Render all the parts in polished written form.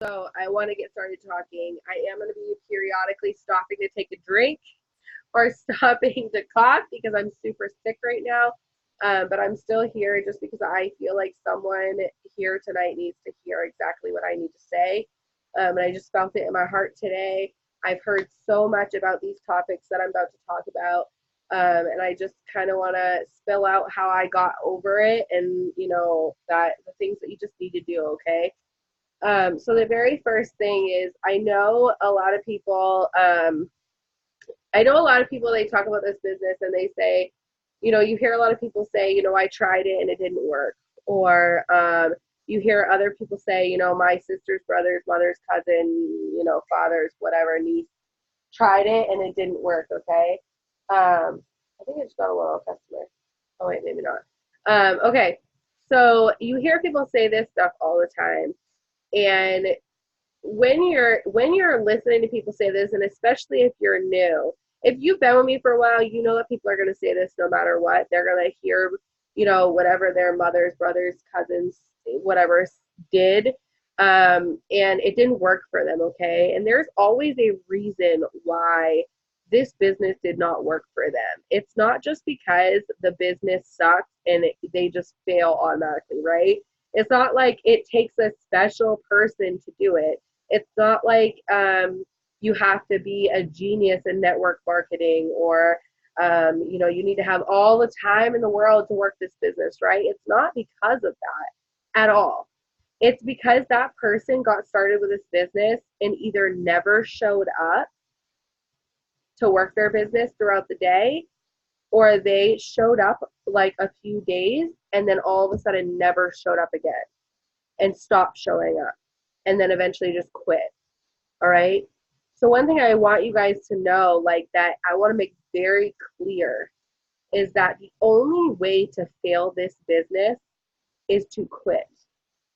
So I want to get started talking. I am going to be periodically stopping to take a drink or stopping to cough because I'm super sick right now. But I'm still here just because I feel like someone here tonight needs to hear exactly what I need to say. And I just felt it in my heart today. I've heard so much about these topics that I'm about to talk about. And I just kind of want to spill out how I got over it and, that the things that you just need to do, okay? So the very first thing is I know a lot of people, they talk about this business and they say, you hear a lot of people say, I tried it and it didn't work. Or you hear other people say, my sister's brother's mother's cousin, father's whatever niece tried it and it didn't work. Okay. I think I just got a little customer. Oh wait, maybe not. Okay. So you hear people say this stuff all the time, and when you're listening to people say this, and especially if you're new, if you've been with me for a while, you know that people are going to say this no matter what. They're going to hear, whatever their mothers, brothers, cousins, whatever did, and it didn't work for them. Okay, and there's always a reason why this business did not work for them. It's not just because the business sucks and they just fail automatically, right? It's not like it takes a special person to do it. It's not like you have to be a genius in network marketing, or you need to have all the time in the world to work this business, right? It's not because of that at all. It's because that person got started with this business and either never showed up to work their business throughout the day, or they showed up like a few days and then all of a sudden never showed up again and stopped showing up and then eventually just quit. All right. So, one thing I want you guys to know, like that, I want to make very clear is that the only way to fail this business is to quit,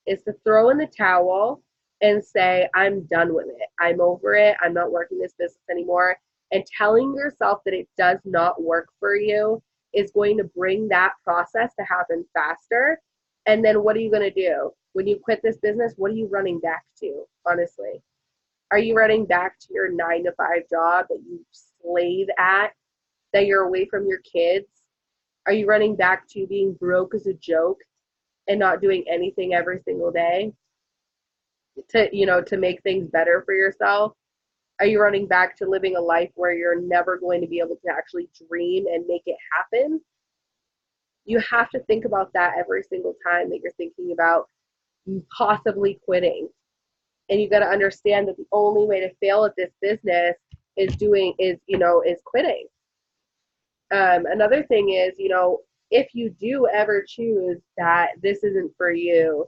is to throw in the towel and say, I'm done with it. I'm over it. I'm not working this business anymore. And telling yourself that it does not work for you is going to bring that process to happen faster. And then what are you going to do? When you quit this business, what are you running back to, honestly? Are you running back to your 9 to 5 job that you slave at, that you're away from your kids? Are you running back to being broke as a joke and not doing anything every single day to make things better for yourself? Are you running back to living a life where you're never going to be able to actually dream and make it happen? You have to think about that every single time that you're thinking about possibly quitting. And you got to understand that the only way to fail at this business is quitting. Another thing is, if you do ever choose that this isn't for you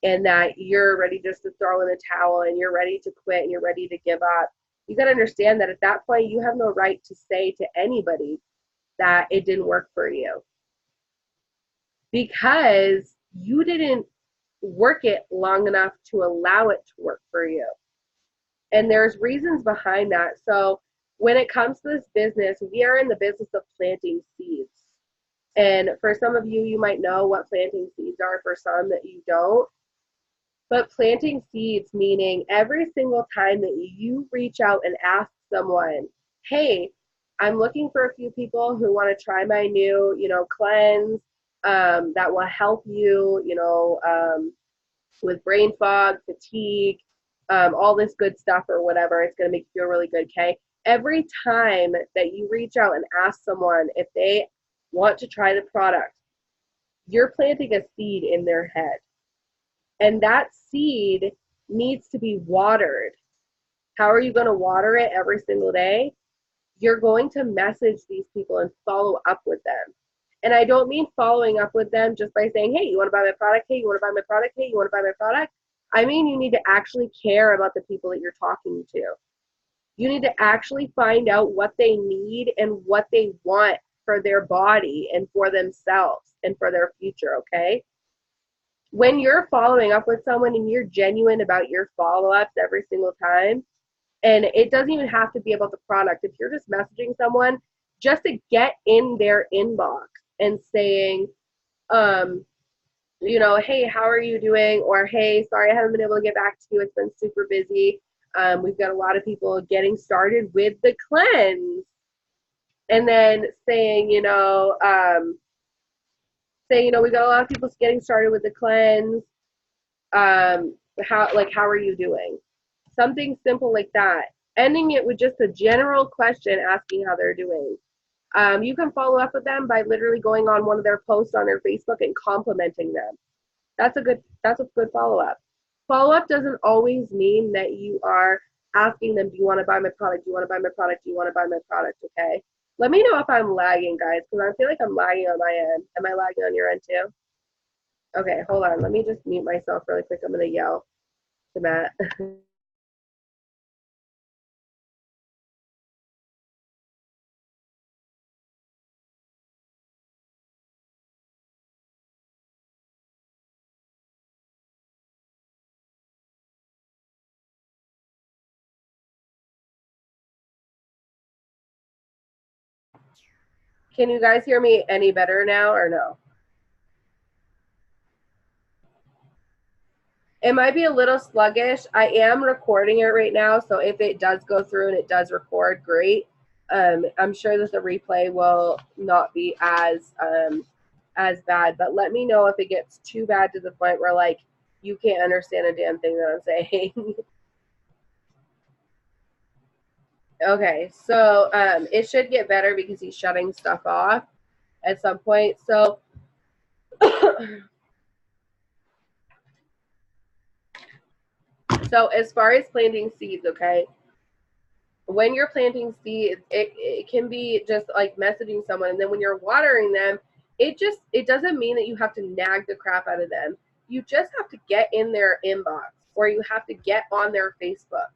and that you're ready just to throw in the towel and you're ready to quit and you're ready to give up, you got to understand that at that point you have no right to say to anybody that it didn't work for you, because you didn't work it long enough to allow it to work for you. And there's reasons behind that. So when it comes to this business, we are in the business of planting seeds. And for some of you, you might know what planting seeds are. For some that you don't. But planting seeds, meaning every single time that you reach out and ask someone, hey, I'm looking for a few people who want to try my new, cleanse, that will help you, with brain fog, fatigue, all this good stuff or whatever. It's going to make you feel really good, okay? Every time that you reach out and ask someone if they want to try the product, you're planting a seed in their head. And that seed needs to be watered. How are you going to water it every single day? You're going to message these people and follow up with them. And I don't mean following up with them just by saying, hey, you want to buy my product? Hey, you want to buy my product? Hey, you want to buy my product? I mean, you need to actually care about the people that you're talking to. You need to actually find out what they need and what they want for their body and for themselves and for their future, okay? When you're following up with someone and you're genuine about your follow-ups every single time, and it doesn't even have to be about the product. If you're just messaging someone just to get in their inbox and saying, um, you know, hey, how are you doing? Or hey, sorry I haven't been able to get back to you. It's been super busy. We've got a lot of people getting started with the cleanse. And then saying, we got a lot of people getting started with the cleanse. How are you doing? Something simple like that. Ending it with just a general question asking how they're doing. You can follow up with them by literally going on one of their posts on their Facebook and complimenting them. That's a good follow up. Follow up doesn't always mean that you are asking them, do you want to buy my product? Do you want to buy my product? Do you want to buy my product? Okay. Let me know if I'm lagging, guys, because I feel like I'm lagging on my end. Am I lagging on your end too? Okay, hold on. Let me just mute myself really quick. I'm gonna yell to Matt. Can you guys hear me any better now or no? It might be a little sluggish. I am recording it right now, so if it does go through and it does record, great. I'm sure that the replay will not be as bad, but let me know if it gets too bad to the point where like you can't understand a damn thing that I'm saying. Okay, so it should get better because he's shutting stuff off at some point. So so as far as planting seeds, okay, when you're planting seeds, it can be just like messaging someone, and then when you're watering them, it doesn't mean that you have to nag the crap out of them. You just have to get in their inbox, or you have to get on their Facebook.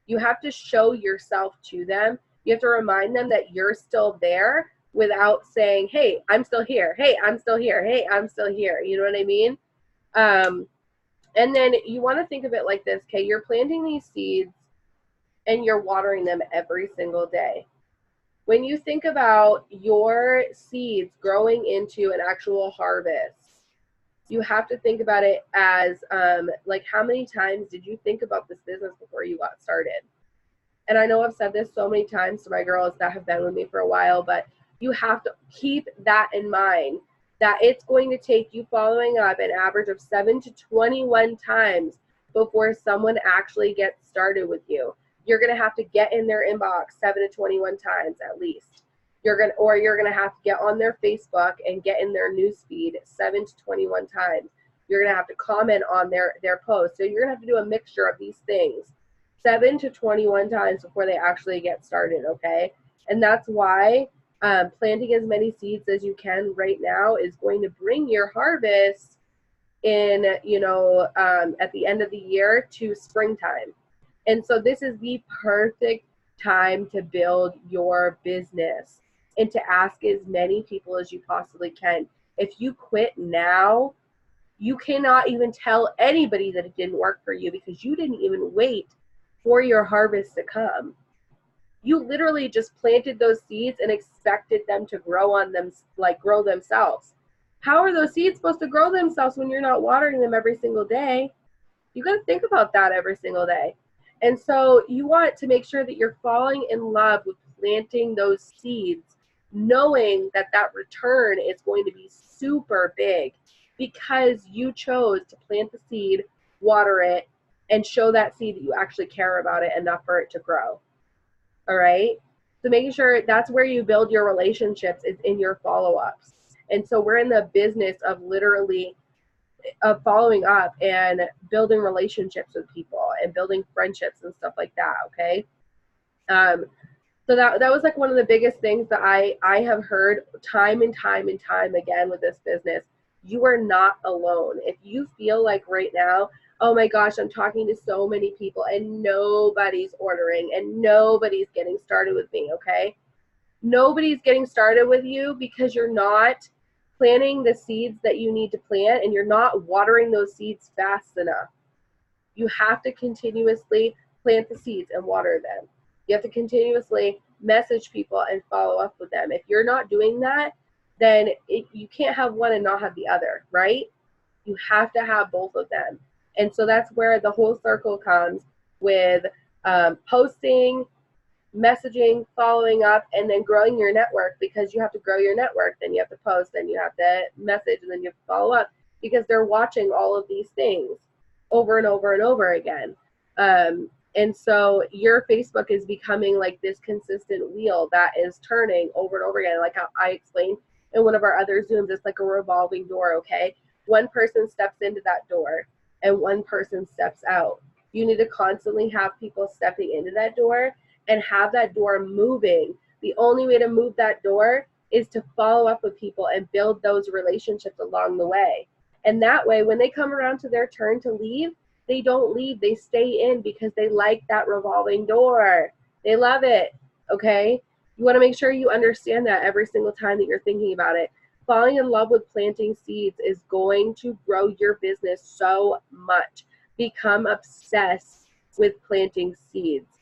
You have to show yourself to them. You have to remind them that you're still there without saying, hey, I'm still here, hey, I'm still here, hey, I'm still here. You know what I mean? um, and then you want to think of it like this. Okay, you're planting these seeds and you're watering them every single day. When you think about your seeds growing into an actual harvest, you have to think about it as like, how many times did you think about this business before you got started? And I know I've said this so many times to my girls that have been with me for a while, but you have to keep that in mind, that it's going to take you following up an average of 7 to 21 times before someone actually gets started with you. You're going to have to get in their inbox 7 to 21 times at least. You're going to have to get on their Facebook and get in their newsfeed 7 to 21 times. You're going to have to comment on their posts. So you're going to have to do a mixture of these things 7 to 21 times before they actually get started, okay? And that's why planting as many seeds as you can right now is going to bring your harvest in, at the end of the year to springtime. And so this is the perfect time to build your business and to ask as many people as you possibly can. If you quit now, you cannot even tell anybody that it didn't work for you because you didn't even wait for your harvest to come. You literally just planted those seeds and expected them to grow on them, like grow themselves. How are those seeds supposed to grow themselves when you're not watering them every single day? You got to think about that every single day. And so you want to make sure that you're falling in love with planting those seeds, knowing that that return is going to be super big because you chose to plant the seed, water it, and show that seed that you actually care about it enough for it to grow. All right. So making sure that's where you build your relationships is in your follow-ups. And so we're in the business of literally of following up and building relationships with people and building friendships and stuff like that. Okay. Um, so that was like one of the biggest things that I have heard time and time and time again with this business. You are not alone. If you feel like right now, oh my gosh, I'm talking to so many people and nobody's ordering and nobody's getting started with me, okay? Nobody's getting started with you because you're not planting the seeds that you need to plant and you're not watering those seeds fast enough. You have to continuously plant the seeds and water them. You have to continuously message people and follow up with them. If you're not doing that, then you can't have one and not have the other, right? You have to have both of them. And so that's where the whole circle comes with posting, messaging, following up, and then growing your network, because you have to grow your network. Then you have to post, then you have to message, and then you have to follow up, because they're watching all of these things over and over and over again. And so your Facebook is becoming like this consistent wheel that is turning over and over again. Like how I explained in one of our other Zooms, it's like a revolving door, okay? One person steps into that door and one person steps out. You need to constantly have people stepping into that door and have that door moving. The only way to move that door is to follow up with people and build those relationships along the way. And that way, when they come around to their turn to leave, they don't leave, they stay in, because they like that revolving door. They love it, okay? You want to make sure you understand that every single time that you're thinking about it. Falling in love with planting seeds is going to grow your business so much. Become obsessed with planting seeds.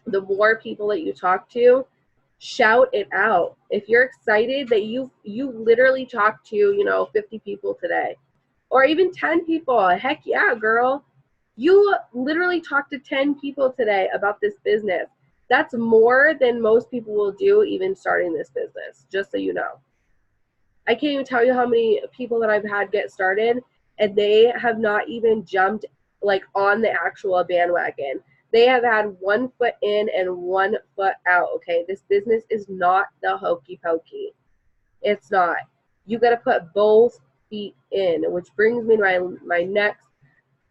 The more people that you talk to, shout it out. If you're excited that you literally talked to 50 people today, or even 10 people, heck yeah, girl, you literally talked to 10 people today about this business. That's more than most people will do even starting this business, just so you know. I can't even tell you how many people that I've had get started and they have not even jumped like on the actual bandwagon. They have had 1 foot in and 1 foot out, okay? This business is not the hokey pokey. It's not. You got to put both feet in, which brings me to my next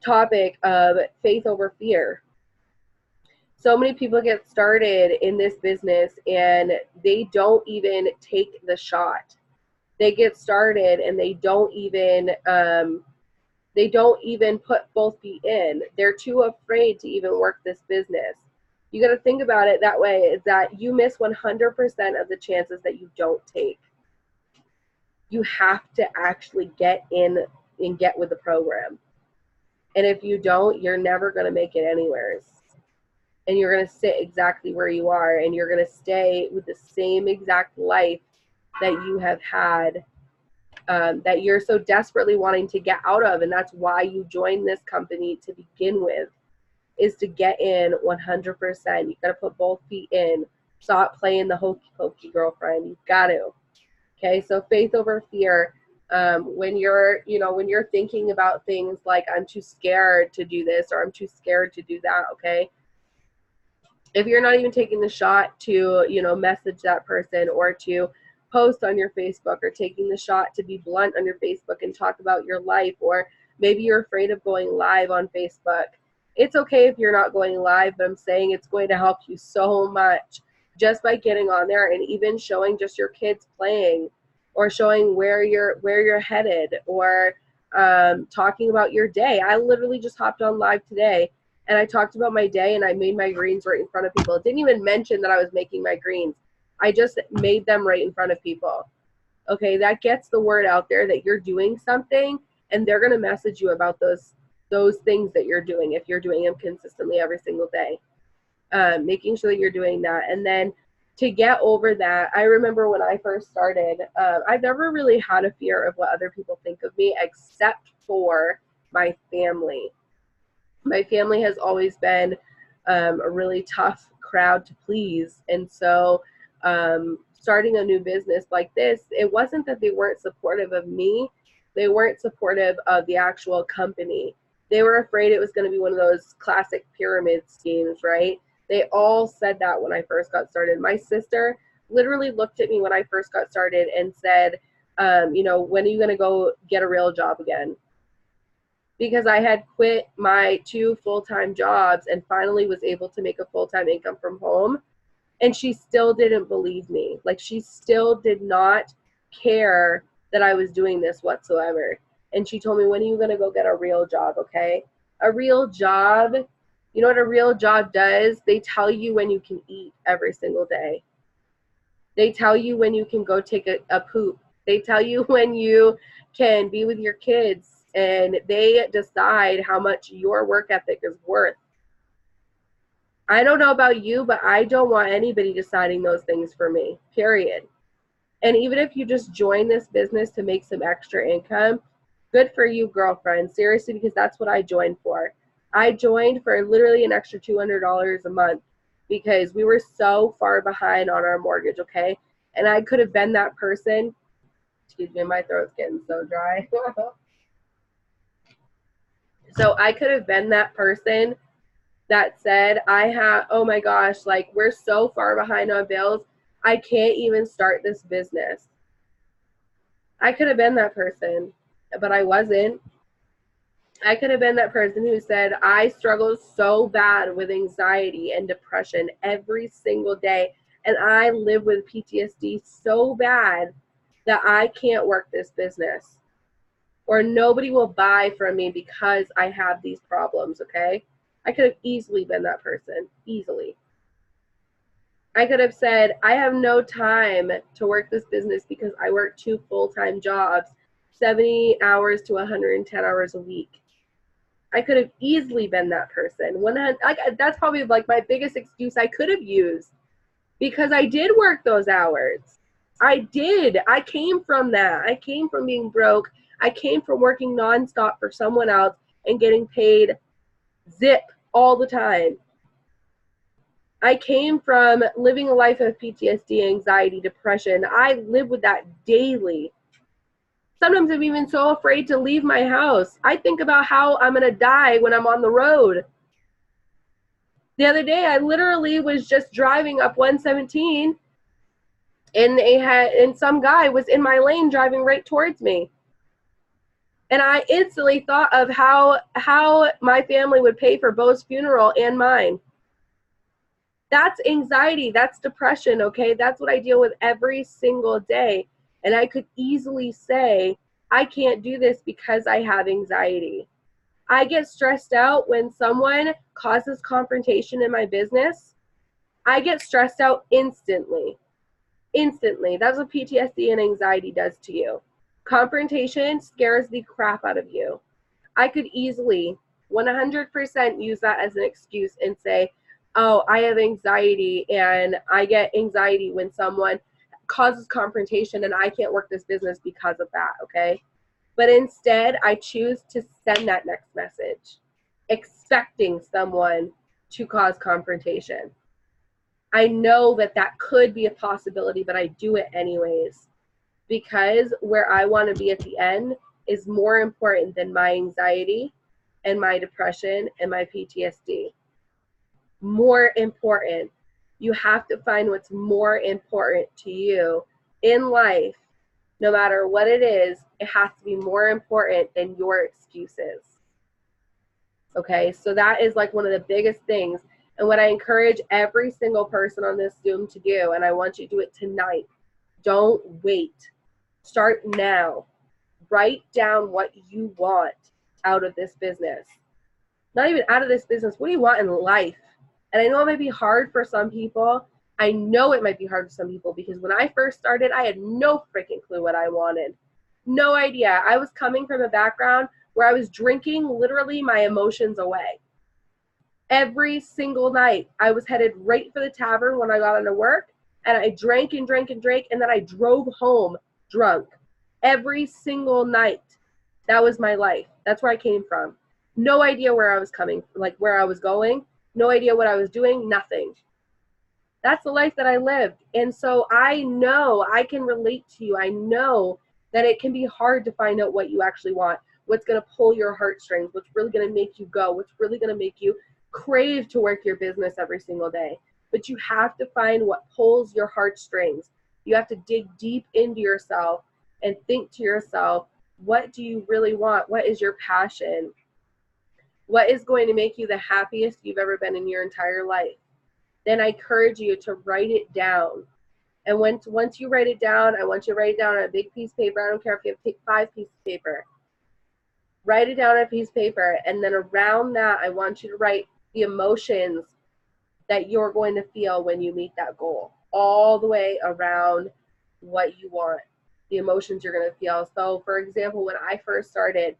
topic of faith over fear. So many people get started in this business and they don't even take the shot. They get started and they don't even put both feet in. They're too afraid to even work this business. You got to think about it that way, is that you miss 100% of the chances that you don't take. You have to actually get in and get with the program. And if you don't, you're never going to make it anywhere. And you're going to sit exactly where you are, and you're going to stay with the same exact life that you have had, that you're so desperately wanting to get out of. And that's why you joined this company to begin with, is to get in 100%. You got to put both feet in. Stop playing the hokey pokey, girlfriend. You've got to. Okay, so faith over fear. When you're thinking about things like, I'm too scared to do this, or I'm too scared to do that, okay? If you're not even taking the shot to, message that person, or to post on your Facebook, or taking the shot to be blunt on your Facebook and talk about your life, or maybe you're afraid of going live on Facebook. It's okay if you're not going live, but I'm saying it's going to help you so much just by getting on there and even showing just your kids playing, or showing where you're headed, or talking about your day. I literally just hopped on live today and I talked about my day, and I made my greens right in front of people. It didn't even mention that I was making my greens. I just made them right in front of people. Okay, that gets the word out there that you're doing something, and they're going to message you about those things that you're doing if you're doing them consistently every single day. Making sure that you're doing that. And then to get over that, I remember when I first started, I've never really had a fear of what other people think of me, except for my family. My family has always been a really tough crowd to please. And so starting a new business like this, it wasn't that they weren't supportive of me. They weren't supportive of the actual company. They were afraid it was going to be one of those classic pyramid schemes, right? They all said that when I first got started. My sister literally looked at me when I first got started and said, when are you going to go get a real job again? Because I had quit my 2 full-time jobs and finally was able to make a full-time income from home. And she still didn't believe me. Like, she still did not care that I was doing this whatsoever. And she told me, when are you going to go get a real job, okay? A real job, you know what a real job does? They tell you when you can eat every single day. They tell you when you can go take a poop. They tell you when you can be with your kids. And they decide how much your work ethic is worth. I don't know about you, but I don't want anybody deciding those things for me, period. And even if you just join this business to make some extra income, Good for you, girlfriend. Seriously, because that's what I joined for. I joined for literally an extra $200 a month because we were so far behind on our mortgage, okay? And I could have been that person. Excuse me, my throat's getting so dry. So I could have been that person that said, oh my gosh, like we're so far behind on bills, I can't even start this business. I could have been that person, but I wasn't. I could have been that person who said, I struggle so bad with anxiety and depression every single day, and I live with PTSD so bad that I can't work this business, or nobody will buy from me because I have these problems, okay? I could have easily been that person, easily. I could have said, I have no time to work this business because I work 2 full-time jobs, 70 hours to 110 hours a week. I could have easily been that person. That's probably like my biggest excuse I could have used, because I did work those hours. I did. I came from that. I came from being broke. I came from working nonstop for someone else and getting paid zip all the time. I came from living a life of PTSD, anxiety, depression. I live with that daily. Sometimes I'm even so afraid to leave my house. I think about how I'm going to die when I'm on the road. The other day, I literally was just driving up 117, and some guy was in my lane driving right towards me. And I instantly thought of how my family would pay for Bo's funeral and mine. That's anxiety. That's depression, okay? That's what I deal with every single day. And I could easily say, I can't do this because I have anxiety. I get stressed out when someone causes confrontation in my business. I get stressed out instantly. Instantly. That's what PTSD and anxiety does to you. Confrontation scares the crap out of you. I could easily 100% use that as an excuse and say, oh, I have anxiety, and I get anxiety when someone causes confrontation and I can't work this business because of that, okay? But instead, I choose to send that next message, expecting someone to cause confrontation. I know that that could be a possibility, but I do it anyways, because where I want to be at the end is more important than my anxiety and my depression and my PTSD. More important. You have to find what's more important to you in life. No matter what it is, it has to be more important than your excuses. Okay, so that is like one of the biggest things. And what I encourage every single person on this Zoom to do, and I want you to do it tonight, don't wait. Start now. Write down what you want out of this business. Not even out of this business. What do you want in life? And I know it might be hard for some people. I know it might be hard for some people, because when I first started, I had no freaking clue what I wanted. No idea. I was coming from a background where I was drinking literally my emotions away. Every single night, I was headed right for the tavern when I got into work, and I drank and drank and drank, and then I drove home drunk. Every single night. That was my life. That's where I came from. No idea where I was coming, like where I was going. No idea what I was doing, nothing. That's the life that I lived. And so I know I can relate to you. I know that it can be hard to find out what you actually want, what's going to pull your heartstrings, what's really going to make you go, what's really going to make you crave to work your business every single day. But you have to find what pulls your heartstrings. You have to dig deep into yourself and think to yourself, what do you really want? What is your passion? What is going to make you the happiest you've ever been in your entire life? Then I encourage you to write it down. And once you write it down, I want you to write it down on a big piece of paper. I don't care if you have 5 pieces of paper. Write it down on a piece of paper. And then around that, I want you to write the emotions that you're going to feel when you meet that goal. All the way around what you want. The emotions you're going to feel. So, for example, when I first started,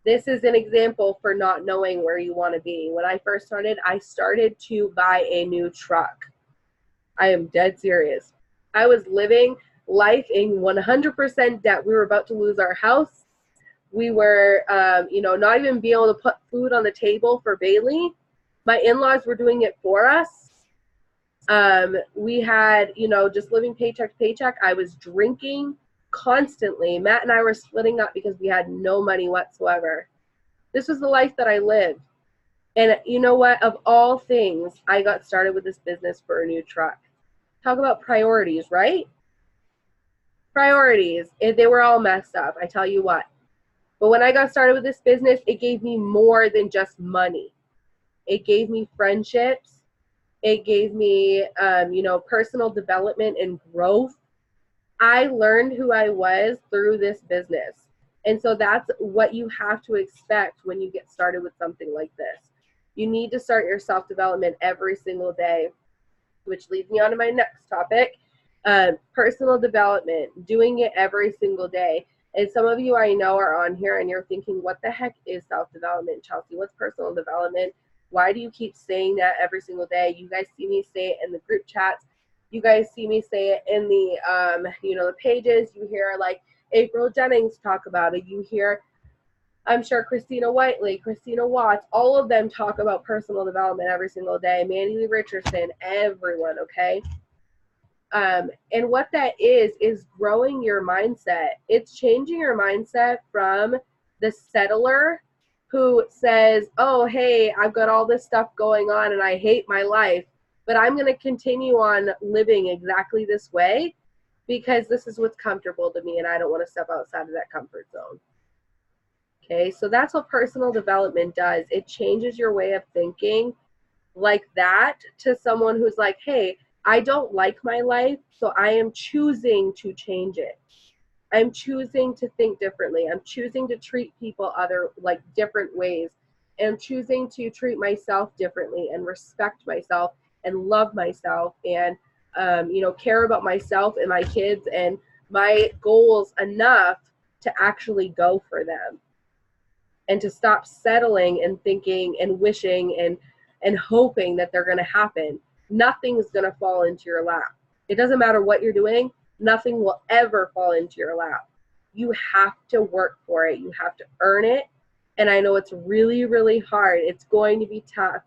this is an example for not knowing where you want to be. When I first started, I started to buy a new truck. I am dead serious. I was living life in 100% debt. We were about to lose our house. We were, not even being able to put food on the table for Bailey. My in-laws were doing it for us. We had, just living paycheck to paycheck. I was drinking constantly. Matt and I were splitting up because we had no money whatsoever. This was the life that I lived. And you know what? Of all things, I got started with this business for a new truck. Talk about priorities, right? Priorities. They were all messed up, I tell you what. But when I got started with this business, it gave me more than just money. It gave me friendships. It gave me, personal development and growth. I learned who I was through this business. And so that's what you have to expect when you get started with something like this. You need to start your self-development every single day, which leads me on to my next topic, personal development, doing it every single day. And some of you I know are on here and you're thinking, what the heck is self-development, Chelsea? What's personal development? Why do you keep saying that every single day? You guys see me say it in the group chats. You guys see me say it in the, the pages. You hear like April Jennings talk about it. You hear, I'm sure, Christina Whiteley, Christina Watts, all of them talk about personal development every single day. Mandy Lee Richardson, everyone, okay? And what that is growing your mindset. It's changing your mindset from the settler who says, oh, hey, I've got all this stuff going on and I hate my life, but I'm going to continue on living exactly this way because this is what's comfortable to me and I don't want to step outside of that comfort zone. Okay, so that's what personal development does. It changes your way of thinking like that to someone who's like, hey, I don't like my life, so I am choosing to change it. I'm choosing to think differently. I'm choosing to treat people different ways. And I'm choosing to treat myself differently and respect myself and love myself and, care about myself and my kids and my goals enough to actually go for them and to stop settling and thinking and wishing and hoping that they're going to happen. Nothing's going to fall into your lap. It doesn't matter what you're doing. Nothing will ever fall into your lap. You have to work for it. You have to earn it. And I know it's really, really hard. It's going to be tough.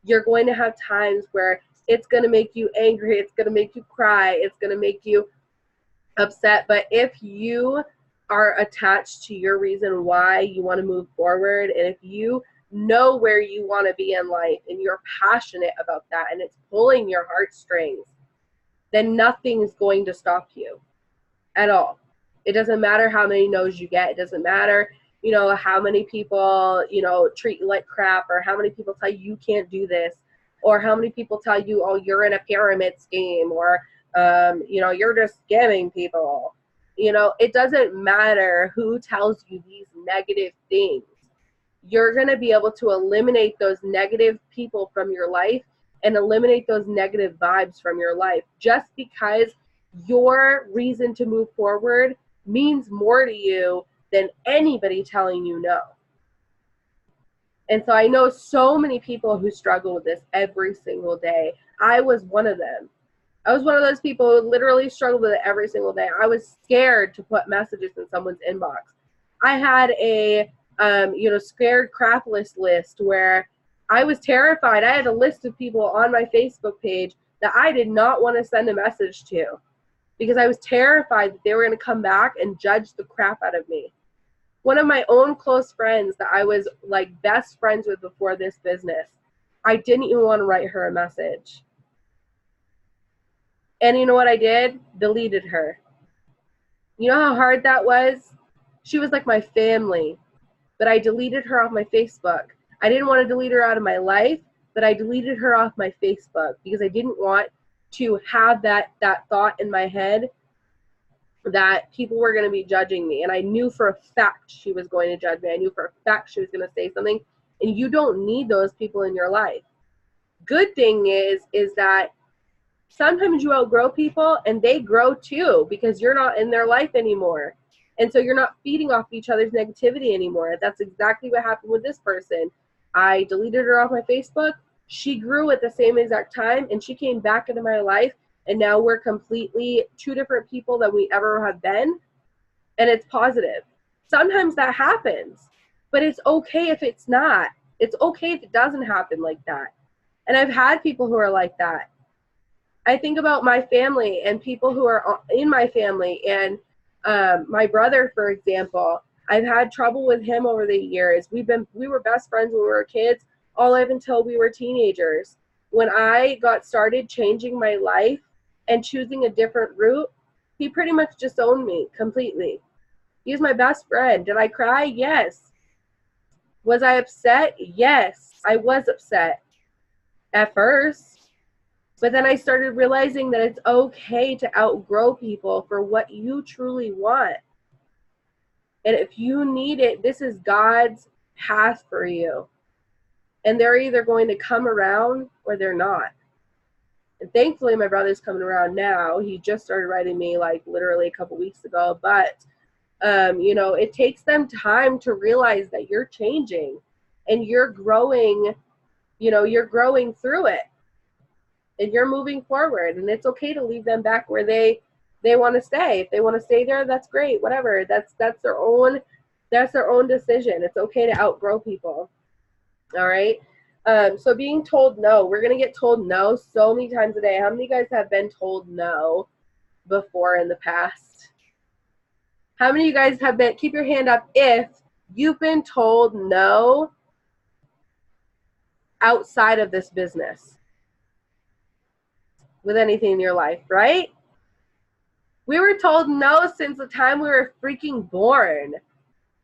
You're going to have times where it's going to make you angry. It's going to make you cry. It's going to make you upset. But if you are attached to your reason why you want to move forward, and if you know where you want to be in life and you're passionate about that and it's pulling your heartstrings, then nothing's going to stop you at all. It doesn't matter how many no's you get. It doesn't matter, how many people, treat you like crap, or how many people tell you can't do this, or how many people tell you, oh, you're in a pyramid scheme, or, you're just scamming people. It doesn't matter who tells you these negative things. You're going to be able to eliminate those negative people from your life and eliminate those negative vibes from your life just because your reason to move forward means more to you than anybody telling you no. And so I know so many people who struggle with this every single day. I was one of them. I was one of those people who literally struggled with it every single day. I was scared to put messages in someone's inbox. I had a, scared crap list where I was terrified. I had a list of people on my Facebook page that I did not want to send a message to because I was terrified that they were going to come back and judge the crap out of me. One of my own close friends that I was like best friends with before this business, I didn't even want to write her a message. And you know what I did? Deleted her. You know how hard that was? She was like my family, but I deleted her off my Facebook. I didn't want to delete her out of my life, but I deleted her off my Facebook because I didn't want to have that thought in my head that people were going to be judging me. And I knew for a fact she was going to judge me. I knew for a fact she was going to say something. And you don't need those people in your life. Good thing is that sometimes you outgrow people and they grow too because you're not in their life anymore. And so you're not feeding off each other's negativity anymore. That's exactly what happened with this person. I deleted her off my Facebook. She grew at the same exact time and she came back into my life. And now we're completely two different people than we ever have been. And it's positive. Sometimes that happens, but it's okay if it's not. It's okay if it doesn't happen like that. And I've had people who are like that. I think about my family and people who are in my family, and my brother, for example. I've had trouble with him over the years. We were best friends when we were kids, all up until we were teenagers. When I got started changing my life and choosing a different route, he pretty much disowned me completely. He's my best friend. Did I cry? Yes. Was I upset? Yes, I was upset at first. But then I started realizing that it's okay to outgrow people for what you truly want. And if you need it, this is God's path for you. And they're either going to come around or they're not. And thankfully, my brother's coming around now. He just started writing me like literally a couple weeks ago. But, it takes them time to realize that you're changing and you're growing, you're growing through it. And you're moving forward, and it's okay to leave them back where they want to stay. If they want to stay there, that's great. Whatever. That's their own decision. It's okay to outgrow people. All right. So being told no, we're gonna get told no so many times a day. How many of you guys have been told no before in the past? How many of you guys have been? Keep your hand up if you've been told no outside of this business. With anything in your life, right? We were told no since the time we were freaking born.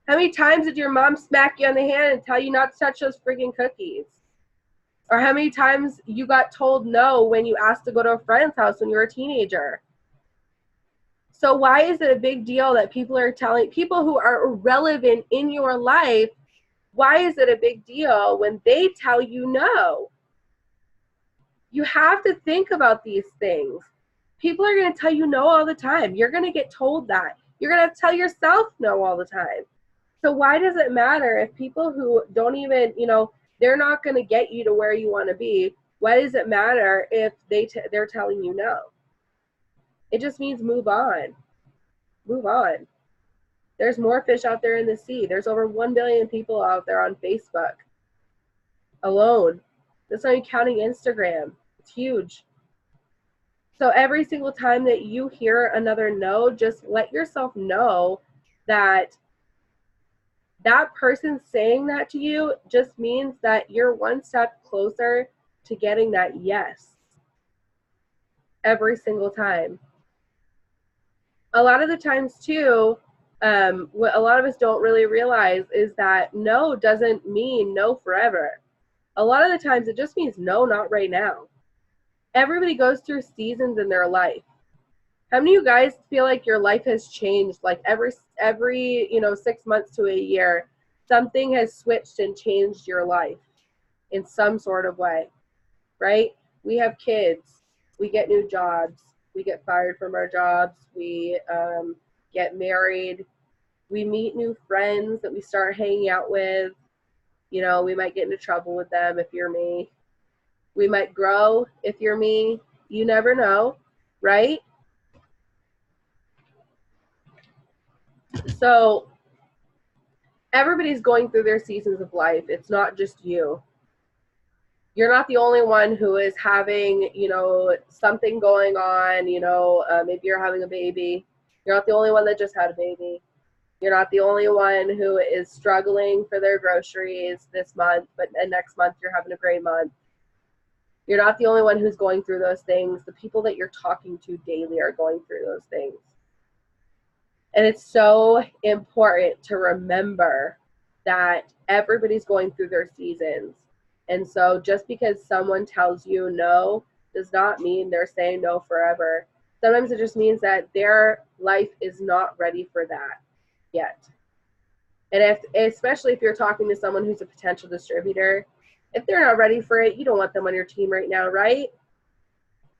How many times did your mom smack you on the hand and tell you not to touch those freaking cookies? Or how many times you got told no when you asked to go to a friend's house when you were a teenager? So why is it a big deal that people are telling people who are irrelevant in your life, why is it a big deal when they tell you no? You have to think about these things. People are going to tell you no all the time. You're going to get told that. You're going to have to tell yourself no all the time. So why does it matter if people who don't even, they're not going to get you to where you want to be? Why does it matter if they're telling you no? It just means move on. Move on. There's more fish out there in the sea. There's over 1 billion people out there on Facebook alone. That's not even counting Instagram. It's huge. So every single time that you hear another no, just let yourself know that that person saying that to you just means that you're one step closer to getting that yes. Every single time. A lot of the times too, what a lot of us don't really realize is that no doesn't mean no forever. A lot of the times it just means no, not right now. Everybody goes through seasons in their life. How many of you guys feel like your life has changed? Like every 6 months to a year, something has switched and changed your life in some sort of way, right? We have kids. We get new jobs. We get fired from our jobs. We get married. We meet new friends that we start hanging out with. We might get into trouble with them if you're me. We might grow if you're me. You never know, right? So everybody's going through their seasons of life. It's not just you. You're not the only one who is having, something going on. Maybe you're having a baby. You're not the only one that just had a baby. You're not the only one who is struggling for their groceries this month, but next month you're having a great month. You're not the only one who's going through those things. The people that you're talking to daily are going through those things. And it's so important to remember that everybody's going through their seasons. And so just because someone tells you no does not mean they're saying no forever. Sometimes it just means that their life is not ready for that yet. And especially if you're talking to someone who's a potential distributor, if they're not ready for it, you don't want them on your team right now, right?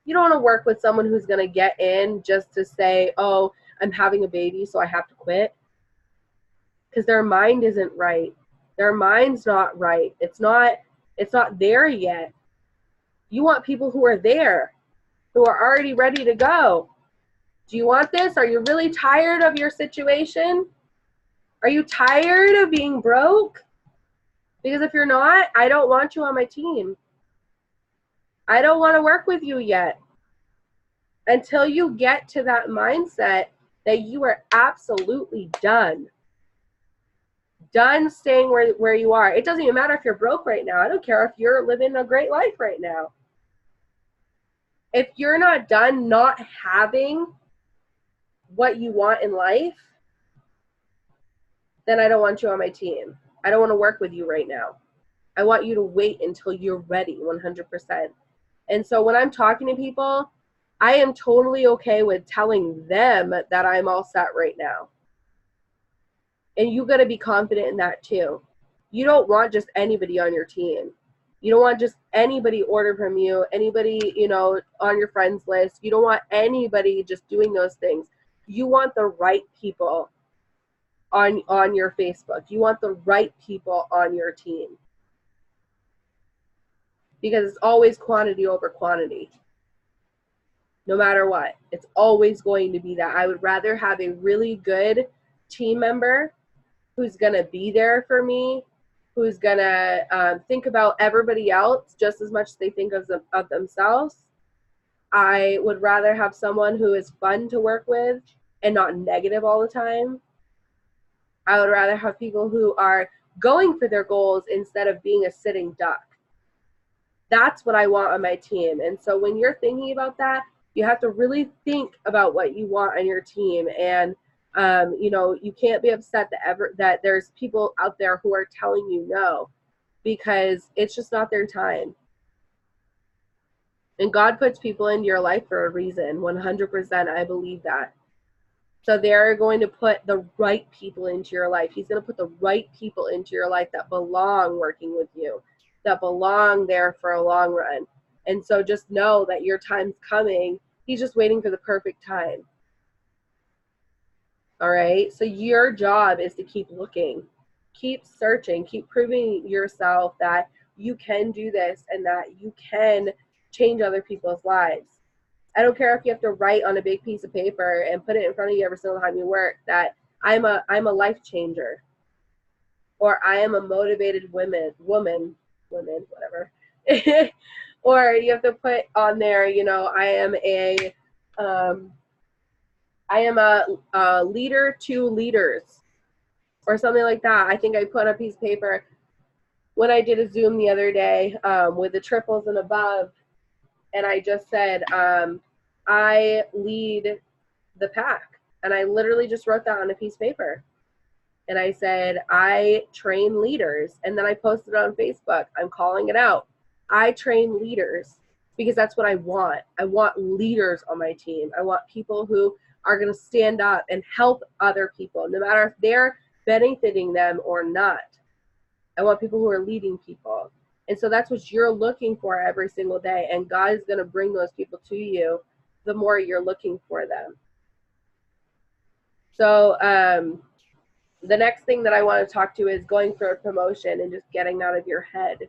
You don't want to work with someone who's going to get in just to say, oh, I'm having a baby, so I have to quit. Because their mind isn't right. Their mind's not right. It's not there yet. You want people who are there, who are already ready to go. Do you want this? Are you really tired of your situation? Are you tired of being broke? Because if you're not, I don't want you on my team. I don't want to work with you yet. Until you get to that mindset that you are absolutely done. Done staying where you are. It doesn't even matter if you're broke right now. I don't care if you're living a great life right now. If you're not done not having what you want in life, then I don't want you on my team. I don't want to work with you right now. I want you to wait until you're ready 100%. And so when I'm talking to people, I am totally okay with telling them that I'm all set right now. And you got to be confident in that too. You don't want just anybody on your team. You don't want just anybody order from you, anybody, on your friends list. You don't want anybody just doing those things. You want the right people on your Facebook. You want the right people on your team. Because it's always quantity over quantity. No matter what, it's always going to be that. I would rather have a really good team member who's going to be there for me, who's going to think about everybody else just as much as they think of themselves. I would rather have someone who is fun to work with and not negative all the time. I would rather have people who are going for their goals instead of being a sitting duck. That's what I want on my team. And so when you're thinking about that, you have to really think about what you want on your team. And you can't be upset that there's people out there who are telling you no, because it's just not their time. And God puts people into your life for a reason. 100%, I believe that. So they're going to put the right people into your life. He's going to put the right people into your life that belong working with you, that belong there for a long run. And so just know that your time's coming. He's just waiting for the perfect time. All right. So your job is to keep looking, keep searching, keep proving yourself that you can do this and that you can change other people's lives. I don't care if you have to write on a big piece of paper and put it in front of you every single time you work that I'm a life changer, or I am a motivated woman, whatever. Or you have to put on there, I am a leader to leaders, or something like that. I think I put on a piece of paper when I did a Zoom the other day with the triples and above, and I just said, I lead the pack. And I literally just wrote that on a piece of paper. And I said, I train leaders. And then I posted it on Facebook. I'm calling it out. I train leaders because that's what I want. I want leaders on my team. I want people who are going to stand up and help other people, no matter if they're benefiting them or not. I want people who are leading people. And so that's what you're looking for every single day. And God is going to bring those people to you the more you're looking for them. So the next thing that I want to talk to is going for a promotion and just getting out of your head.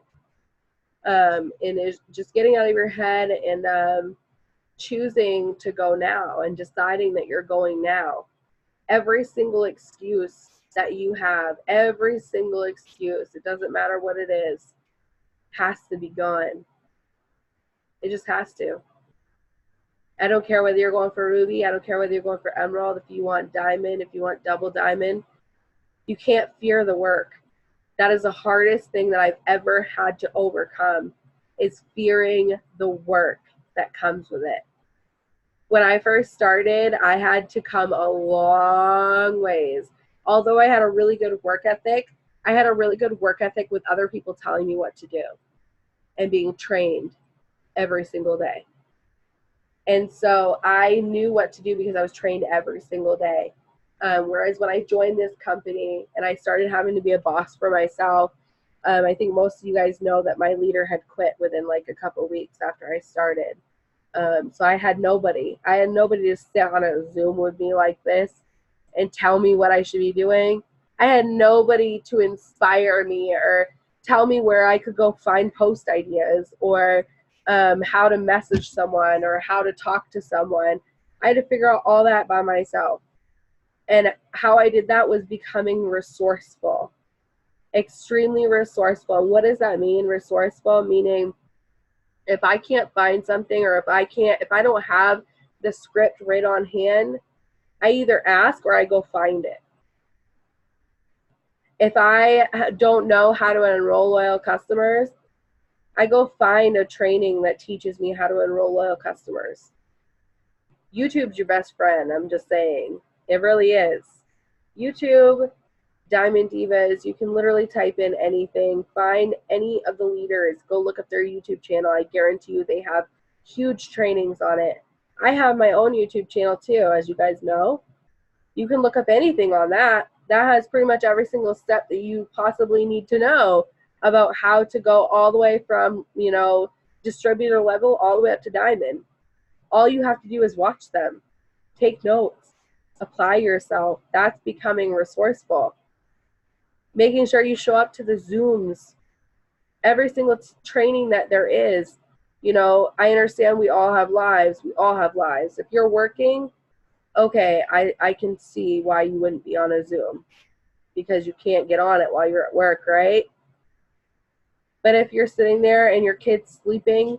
And is just getting out of your head and choosing to go now and deciding that you're going now. Every single excuse that you have, every single excuse, it doesn't matter what it is, has to be gone. It just has to. I don't care whether you're going for ruby. I don't care whether you're going for emerald. If you want diamond, if you want double diamond, you can't fear the work. That is the hardest thing that I've ever had to overcome, is fearing the work that comes with it. When I first started, I had to come a long ways. Although I had a really good work ethic, I had a really good work ethic with other people telling me what to do and being trained every single day. And so I knew what to do because I was trained every single day. Whereas when I joined this company and I started having to be a boss for myself, I think most of you guys know that my leader had quit within like a couple of weeks after I started. So I had nobody. I had nobody to sit on a Zoom with me like this and tell me what I should be doing. I had nobody to inspire me or tell me where I could go find post ideas or how to message someone or how to talk to someone. I had to figure out all that by myself. And how I did that was becoming resourceful, extremely resourceful. And what does that mean? Resourceful meaning if I can't find something, or if I don't have the script right on hand, I either ask or I go find it. If I don't know how to enroll loyal customers, I go find a training that teaches me how to enroll loyal customers. YouTube's your best friend, I'm just saying. It really is. YouTube, Diamond Divas, you can literally type in anything, find any of the leaders, go look up their YouTube channel. I guarantee you they have huge trainings on it. I have my own YouTube channel too, as you guys know. You can look up anything on that. That has pretty much every single step that you possibly need to know about how to go all the way from, you know, distributor level all the way up to diamond. All you have to do is watch them, take notes, apply yourself. That's becoming resourceful. Making sure you show up to the Zooms, every single training that there is. You know, I understand we all have lives. We all have lives. If you're working, okay, I can see why you wouldn't be on a Zoom, because you can't get on it while you're at work, right? But if you're sitting there and your kid's sleeping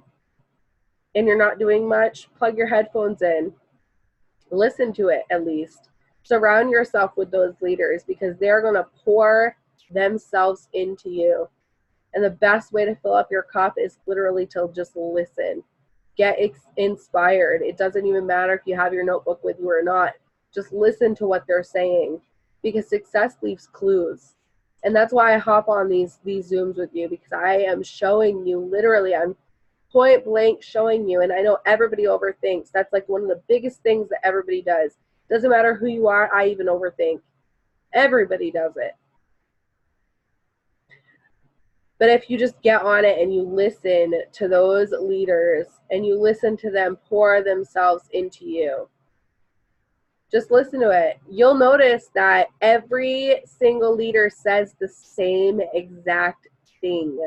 and you're not doing much, plug your headphones in. Listen to it at least. Surround yourself with those leaders, because they're going to pour themselves into you. And the best way to fill up your cup is literally to just listen. Get inspired. It doesn't even matter if you have your notebook with you or not. Just listen to what they're saying, because success leaves clues. And that's why I hop on these Zooms with you, because I am showing you, literally, I'm point blank showing you. And I know everybody overthinks. That's like one of the biggest things that everybody does. Doesn't matter who you are, I even overthink. Everybody does it. But if you just get on it and you listen to those leaders and you listen to them pour themselves into you, just listen to it. You'll notice that every single leader says the same exact thing.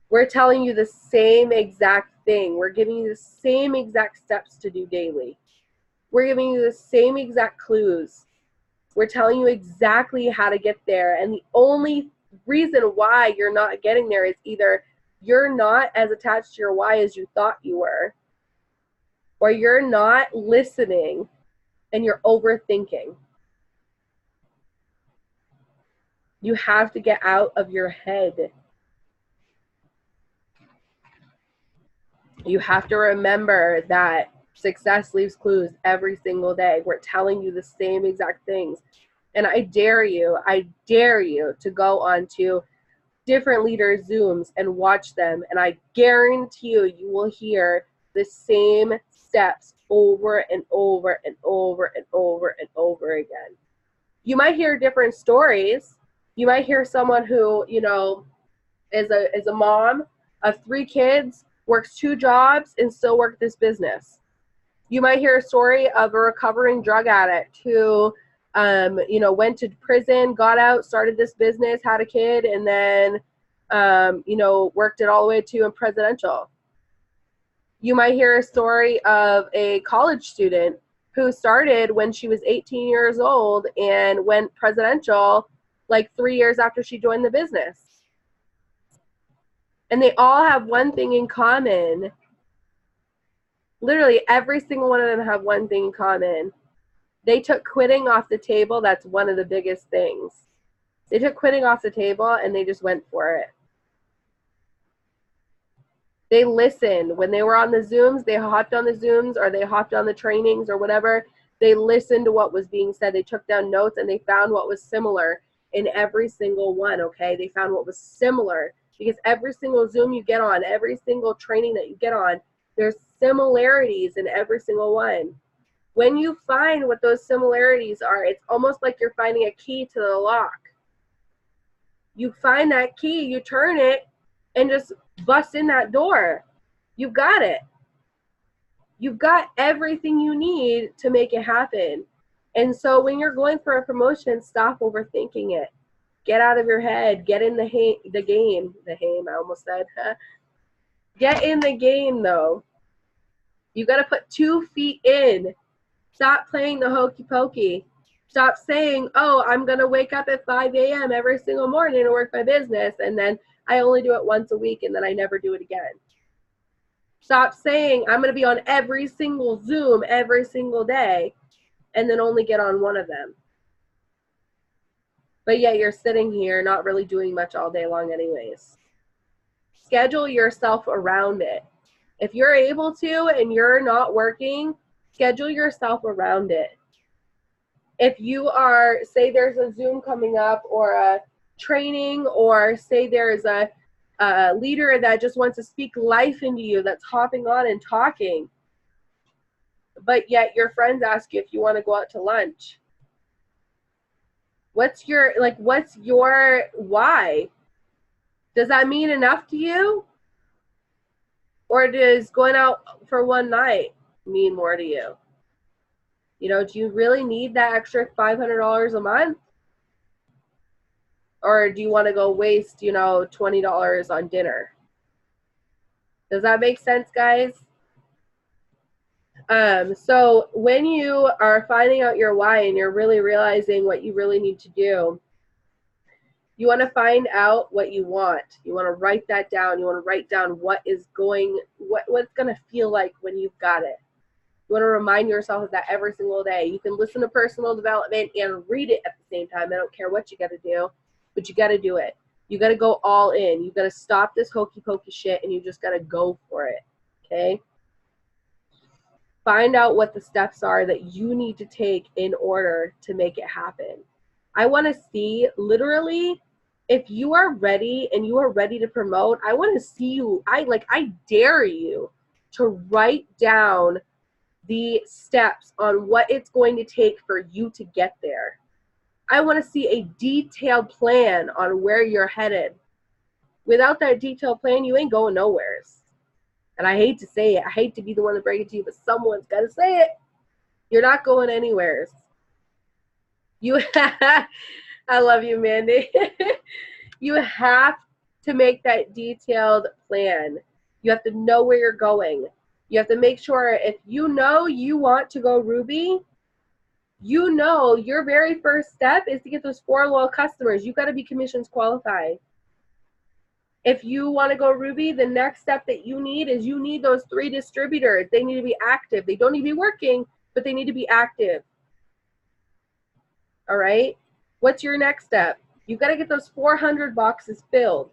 We're telling you the same exact thing. We're giving you the same exact steps to do daily. We're giving you the same exact clues. We're telling you exactly how to get there. And the only reason why you're not getting there is either you're not as attached to your why as you thought you were, or you're not listening and you're overthinking. You have to get out of your head. You have to remember that success leaves clues every single day. We're telling you the same exact things. And I dare you to go on to different leaders' Zooms and watch them. And I guarantee you will hear the same steps over and over and over and over and over again. You might hear different stories. You might hear someone who, you know, is a mom of 3 kids, works 2 jobs, and still works this business. You might hear a story of a recovering drug addict who, you know, went to prison, got out, started this business, had a kid, and then, you know, worked it all the way to presidential. You might hear a story of a college student who started when she was 18 years old and went presidential like 3 years after she joined the business. And they all have one thing in common. Literally every single one of them have one thing in common. They took quitting off the table. That's one of the biggest things. They took quitting off the table and they just went for it. They listened. When they were on the Zooms, they hopped on the Zooms or they hopped on the trainings or whatever. They listened to what was being said. They took down notes and they found what was similar in every single one, okay? They found what was similar, because every single Zoom you get on, every single training that you get on, there's similarities in every single one. When you find what those similarities are, it's almost like you're finding a key to the lock. You find that key, you turn it, and just bust in that door. You've got it. You've got everything you need to make it happen. And so when you're going for a promotion, stop overthinking it. Get out of your head. Get in the game. I almost said. Get in the game, though. You got to put 2 feet in. Stop playing the hokey pokey. Stop saying, oh, I'm going to wake up at 5 a.m. every single morning to work my business, and then I only do it once a week, and then I never do it again. Stop saying, I'm going to be on every single Zoom every single day, and then only get on one of them. But yet you're sitting here not really doing much all day long anyways. Schedule yourself around it. If you're able to and you're not working, schedule yourself around it. If you are, say there's a Zoom coming up or a training, or say there's a leader that just wants to speak life into you that's hopping on and talking, but yet your friends ask you if you want to go out to lunch. What's your why? Does that mean enough to you? Or does going out for one night mean more to you? You know, do you really need that extra $500 a month? Or do you want to go waste, you know, $20 on dinner? Does that make sense, guys? So when you are finding out your why and you're really realizing what you really need to do, you want to find out what you want. You want to write that down. You want to write down what's going to feel like when you've got it. You want to remind yourself of that every single day. You can listen to personal development and read it at the same time. I don't care what you got to do, but you got to do it. You got to go all in. You got to stop this hokey pokey shit and you just got to go for it. Okay? Find out what the steps are that you need to take in order to make it happen. I want to see, literally, if you are ready and you are ready to promote, I want to see you. I dare you to write down the steps on what it's going to take for you to get there. I want to see a detailed plan on where you're headed. Without that detailed plan, you ain't going nowhere. And I hate to say it. I hate to be the one to break it to you, but someone's got to say it. You're not going anywhere. I love you, Mandy. You have to make that detailed plan. You have to know where you're going. You have to make sure, if you know you want to go Ruby, you know your very first step is to get those 4 loyal customers. You got to be commissions qualified. If you want to go Ruby, the next step that you need is you need those 3 distributors. They need to be active. They don't need to be working, but they need to be active. All right? What's your next step? You've got to get those 400 boxes filled.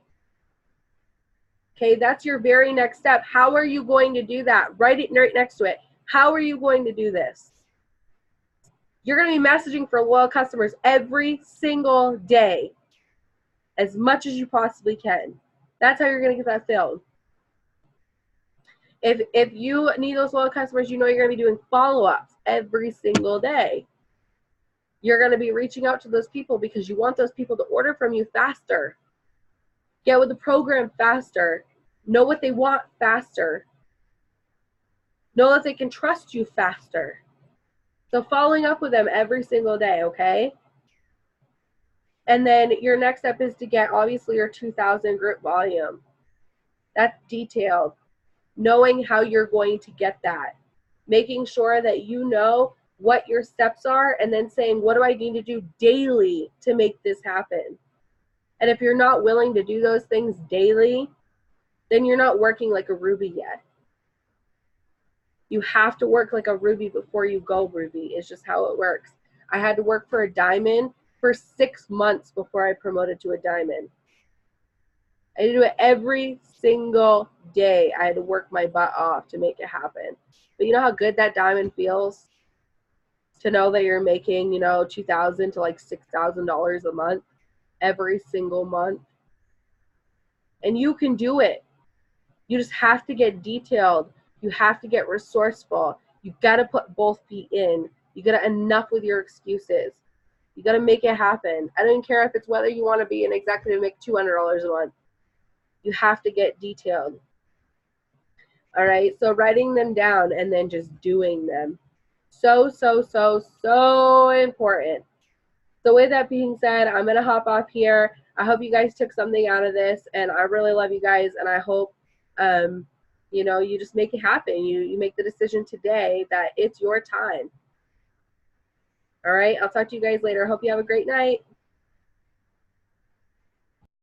Okay, that's your very next step. How are you going to do that? Write it right next to it. How are you going to do this? You're going to be messaging for loyal customers every single day, as much as you possibly can. That's how you're going to get that filled. If you need those loyal customers, you know you're going to be doing follow-ups every single day. You're going to be reaching out to those people because you want those people to order from you faster. Get with the program faster. Know what they want faster. Know that they can trust you faster. So following up with them every single day, okay? And then your next step is to get, obviously, your 2,000 group volume. That's detailed. Knowing how you're going to get that. Making sure that you know what your steps are, and then saying, what do I need to do daily to make this happen? And if you're not willing to do those things daily, then you're not working like a Ruby yet. You have to work like a Ruby before you go Ruby. It's just how it works. I had to work for a diamond for 6 months before I promoted to a diamond. I had to do it every single day. I had to work my butt off to make it happen. But you know how good that diamond feels? To know that you're making, you know, $2,000 to like $6,000 a month every single month. And you can do it. You just have to get detailed. You have to get resourceful. You got to put both feet in. You got to enough with your excuses. You got to make it happen. I don't care if it's whether you want to be an executive and make $200 a month. You have to get detailed. All right, so writing them down and then just doing them. So important. So with that being said, I'm going to hop off here. I hope you guys took something out of this, and I really love you guys, and I hope, you know, you just make it happen. You make the decision today that it's your time. All right. I'll talk to you guys later. Hope you have a great night.